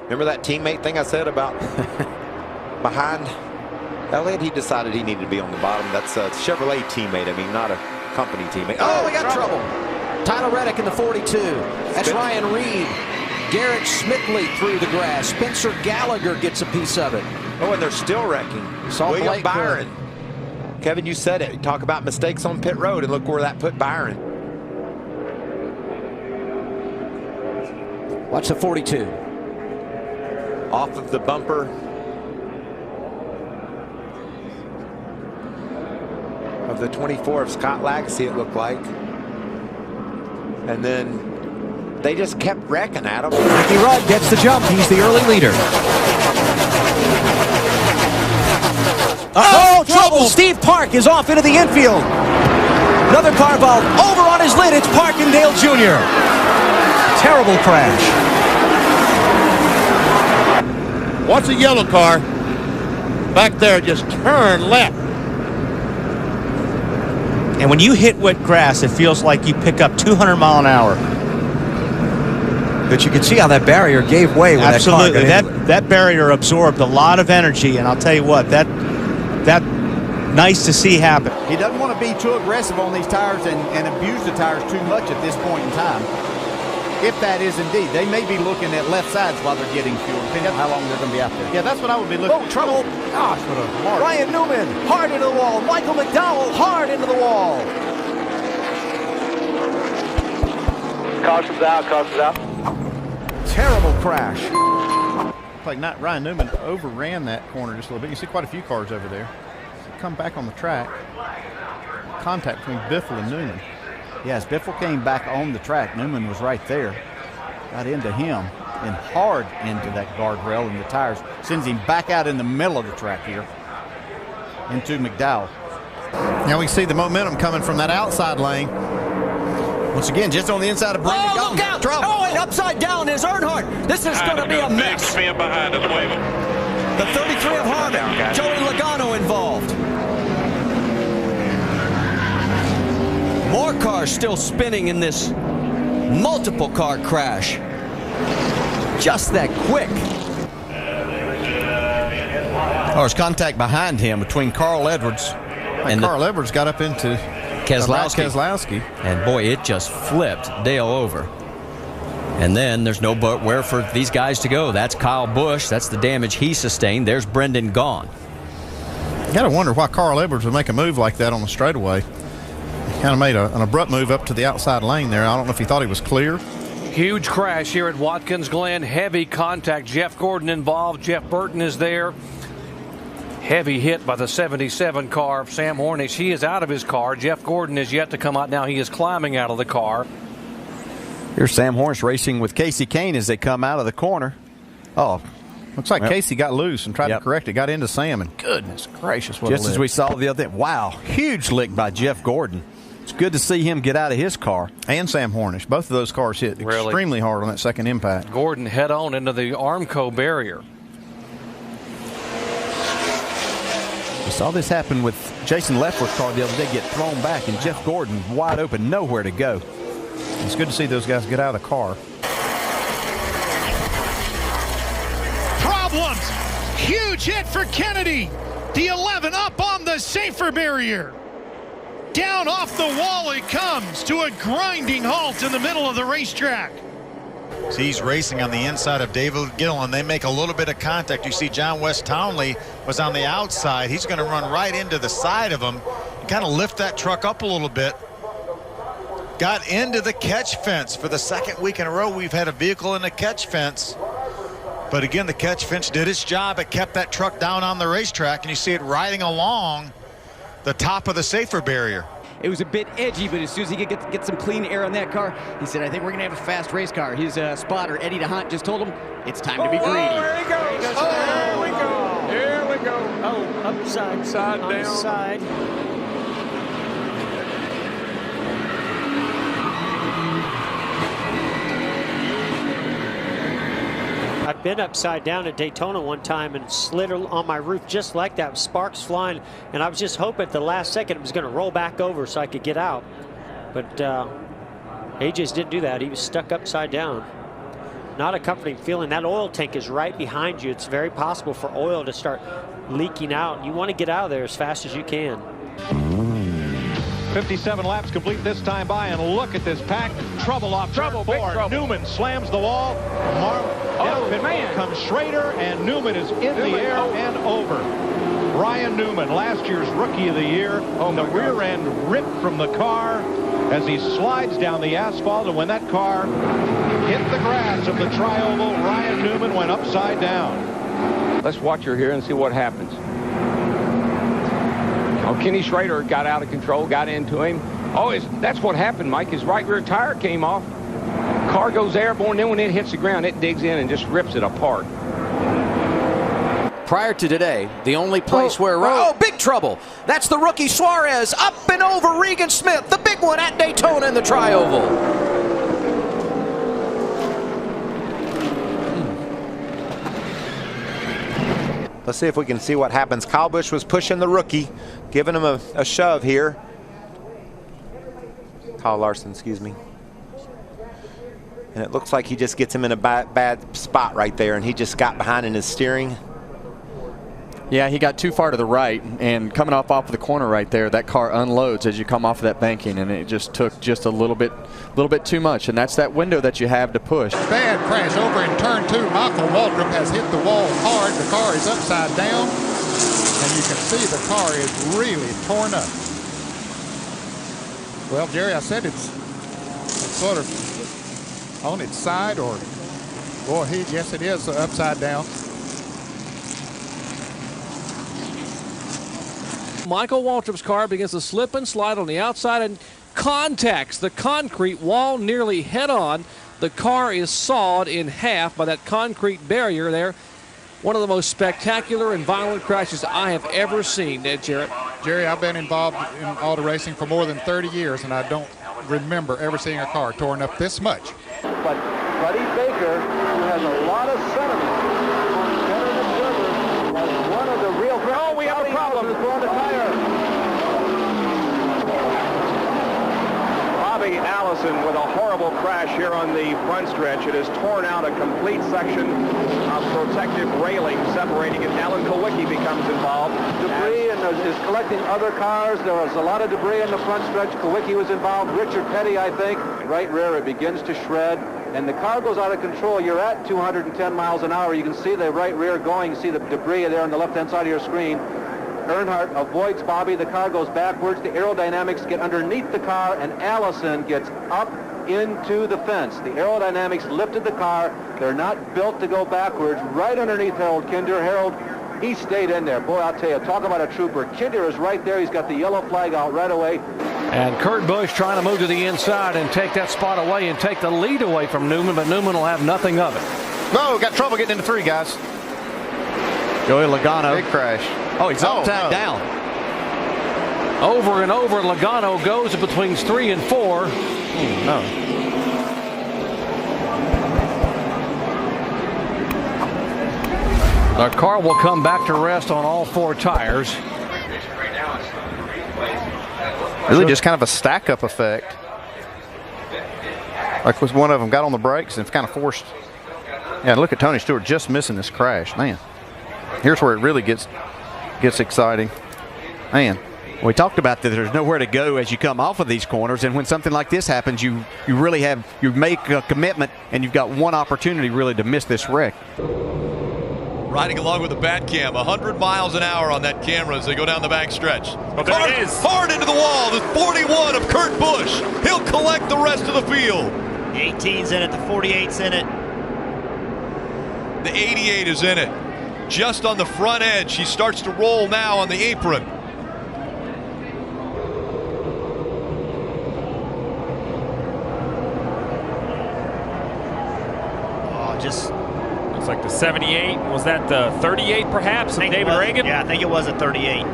Remember that teammate thing I said about behind Elliott? He decided he needed to be on the bottom. That's a Chevrolet teammate. I mean, not a company teammate. Oh, we got trouble. Tyler Reddick in the 42. That's Ryan Reed. Garrett Smithley through the grass. Spencer Gallagher gets a piece of it. Oh, and they're still wrecking. William Byron. Kevin, you said it. You talk about mistakes on pit road, and look where that put Byron. Watch the 42. Off of the bumper. Of the 24 of Scott Lagasse, it looked like. And then they just kept wrecking at him. Ricky Rudd gets the jump. He's the early leader. Oh, trouble! Steve Park is off into the infield. Another car ball over on his lid. It's Parkindale Jr. Terrible crash. Watch a yellow car back there just turn left. And when you hit wet grass, it feels like you pick up 200 mile an hour. But you can see how that barrier gave way when absolutely that car that barrier absorbed a lot of energy, and I'll tell you what, that nice to see happen. He doesn't want to be too aggressive on these tires and abuse the tires too much at this point in time. If that is indeed, they may be looking at left sides while they're getting fuel, depending on how long they're going to be out there. Yeah, that's what I would be looking at. Oh, trouble. Gosh, what a mark. Ryan Newman, hard into the wall. Michael McDowell, hard into the wall. Caution's out, caution's out. Terrible crash. Like not Ryan Newman overran that corner just a little bit. You see quite a few cars over there. So come back on the track. Contact between Biffle and Newman. Yes, Biffle came back on the track. Newman was right there. Got into him and hard into that guardrail, and the tires sends him back out in the middle of the track here into McDowell. Now we see the momentum coming from that outside lane. Once again, just on the inside of Brendan. Oh, look out! Trouble. Oh, and upside down is Earnhardt. This is going to be a mess. Big spin behind us, waving. The 33 of Harvick, Joey Logano involved. More cars still spinning in this multiple car crash. Just that quick. Oh, there's contact behind him between Carl Edwards and Carl Edwards got up into Keselowski. And boy, it just flipped Dale over. And then there's nowhere for these guys to go. That's Kyle Busch. That's the damage he sustained. There's Brendan gone. You got to wonder why Carl Edwards would make a move like that on the straightaway. Kind of made an abrupt move up to the outside lane there. I don't know if he thought he was clear. Huge crash here at Watkins Glen. Heavy contact. Jeff Gordon involved. Jeff Burton is there. Heavy hit by the 77 car of Sam Hornish. He is out of his car. Jeff Gordon is yet to come out now. He is climbing out of the car. Here's Sam Hornish racing with Casey Kane as they come out of the corner. Oh, looks like Casey got loose and tried to correct it. Got into Sam, and goodness gracious, what just as we saw the other day. Wow, huge lick by Jeff Gordon. It's good to see him get out of his car. And Sam Hornish. Both of those cars hit extremely hard on that second impact. Gordon head on into the Armco barrier. We saw this happen with Jason Leffler's car the other day, get thrown back, and Jeff Gordon wide open, nowhere to go. It's good to see those guys get out of the car. Problems. Huge hit for Kennedy. The 11 up on the safer barrier. Down off the wall it comes to a grinding halt in the middle of the racetrack. So he's racing on the inside of David Gillen. They make a little bit of contact. You see John West Townley was on the outside. He's going to run right into the side of him and kind of lift that truck up a little bit. Got into the catch fence. For the second week in a row, we've had a vehicle in the catch fence. But again, the catch fence did its job. It kept that truck down on the racetrack, and you see it riding along the top of the safer barrier. It was a bit edgy, but as soon as he could get some clean air on that car, he said, I think we're going to have a fast race car. His spotter, Eddie DeHunt, just told him, it's time to be greedy. There he goes. There we go. Here we go. Oh, upside. Side down. Side. I've been upside down at Daytona one time and slid on my roof just like that, with sparks flying, and I was just hoping at the last second it was going to roll back over so I could get out. But AJ's didn't do that. He was stuck upside down. not a comforting feeling. That oil tank is right behind you. It's very possible for oil to start leaking out. You want to get out of there as fast as you can. 57 laps complete this time by, and look at this pack. Trouble off trouble. Big trouble. Newman slams the wall. Man. Comes Schrader, and Newman is in the air and over. Ryan Newman, last year's Rookie of the Year. The rear end ripped from the car as he slides down the asphalt, and when that car hit the grass of the tri-oval, Ryan Newman went upside down. Let's watch her here and see what happens. Oh, Kenny Schrader got out of control, got into him. Oh, that's what happened, Mike. His right rear tire came off. Car goes airborne, then when it hits the ground, it digs in and just rips it apart. Prior to today, the only place where... Oh, big trouble. That's the rookie Suarez up and over Regan Smith, the big one at Daytona in the tri-oval. Let's see if we can see what happens. Kyle Busch was pushing the rookie, giving him a shove here. Kyle Larson, excuse me. And it looks like he just gets him in a bad spot right there, and he just got behind in his steering. Yeah, he got too far to the right, and coming off of the corner right there, that car unloads as you come off of that banking, and it just took just a little bit too much, and that's that window that you have to push. Bad crash over in turn 2. Michael Waltrip has hit the wall hard. The car is upside down, and you can see the car is really torn up. Well, Jerry, I said it's sort of on its side, or boy, yes, it is upside down. Michael Waltrip's car begins to slip and slide on the outside and contacts the concrete wall nearly head-on. The car is sawed in half by that concrete barrier there. One of the most spectacular and violent crashes I have ever seen, Ed Jarrett. Jerry, I've been involved in auto racing for more than 30 years, and I don't remember ever seeing a car torn up this much. But Buddy Baker, who has a lot of sentiment on veteran observers, as one of the real... Oh, we have a problem. Throwing the tire. Bobby Allison with a horrible crash here on the front stretch. It has torn out a complete section of protective railing separating it. Alan Kulwicki becomes involved. Debris and is collecting other cars. There was a lot of debris in the front stretch. Kulwicki was involved. Richard Petty, I think. Right rear, it begins to shred. And the car goes out of control. You're at 210 miles an hour. You can see the right rear going. You see the debris there on the left-hand side of your screen. Earnhardt avoids Bobby. The car goes backwards. The aerodynamics get underneath the car, and Allison gets up into the fence. The aerodynamics lifted the car. They're not built to go backwards. Right underneath Harold Kinder. Harold, he stayed in there. Boy, I'll tell you, talk about a trooper. Kinder is right there. He's got the yellow flag out right away. And Kurt Busch trying to move to the inside and take that spot away and take the lead away from Newman, but Newman will have nothing of it. No, got trouble getting into 3, guys. Joey Logano. Big crash. Oh, he's upside down. Over and over, Logano goes between 3 and 4. No. The car will come back to rest on all 4 tires. Really just kind of a stack-up effect. Like was one of them got on the brakes and kind of forced. Yeah, look at Tony Stewart just missing this crash. Man, here's where it really gets exciting. Man. We talked about that there's nowhere to go as you come off of these corners, and when something like this happens, you make a commitment, and you've got one opportunity really to miss this wreck. Riding along with the bat cam, 100 miles an hour on that camera as they go down the back stretch. Oh, there it is. Hard into the wall, the 41 of Kurt Busch. He'll collect the rest of the field. The 18's in it, the 48's in it. The 88 is in it. Just on the front edge, he starts to roll now on the apron. Just looks like the 78. Was that the 38 perhaps of David Reagan? Yeah, I think it was a 38.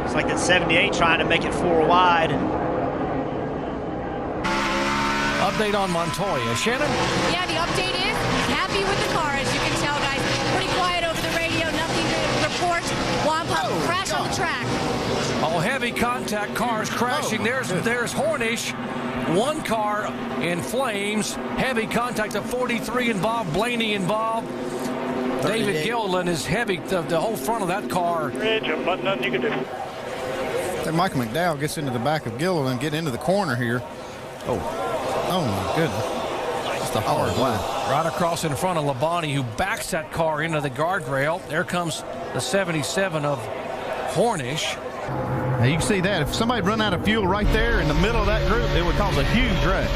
It's like that 78 trying to make it 4 wide. Update on Montoya. Shannon? Yeah, the update is he's happy with the car, as you can tell, guys. Pretty quiet over the radio, nothing to report. Wampa crash on the track. Oh, heavy contact, cars crashing. There's Hornish. One car in flames. Heavy contact of 43 involved. Blaney involved. David Gilliland is heavy. The whole front of that car. Nothing you can do. Then Michael McDowell gets into the back of Gilliland, get into the corner here. Oh my goodness. Just a hard lap. Right across in front of Labonte, who backs that car into the guardrail. There comes the 77 of Hornish. Now you can see that. If somebody run out of fuel right there in the middle of that group, it would cause a huge wreck.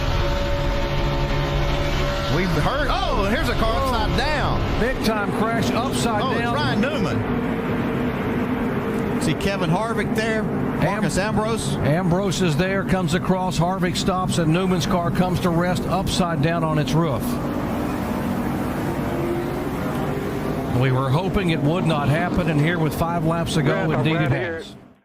We've heard, oh, here's a car upside down. Big time crash upside down. It's Ryan Newman. See Kevin Harvick there. Marcus Ambrose. Ambrose is there, comes across. Harvick stops, and Newman's car comes to rest upside down on its roof. We were hoping it would not happen, and here with 5 laps to go, indeed it has.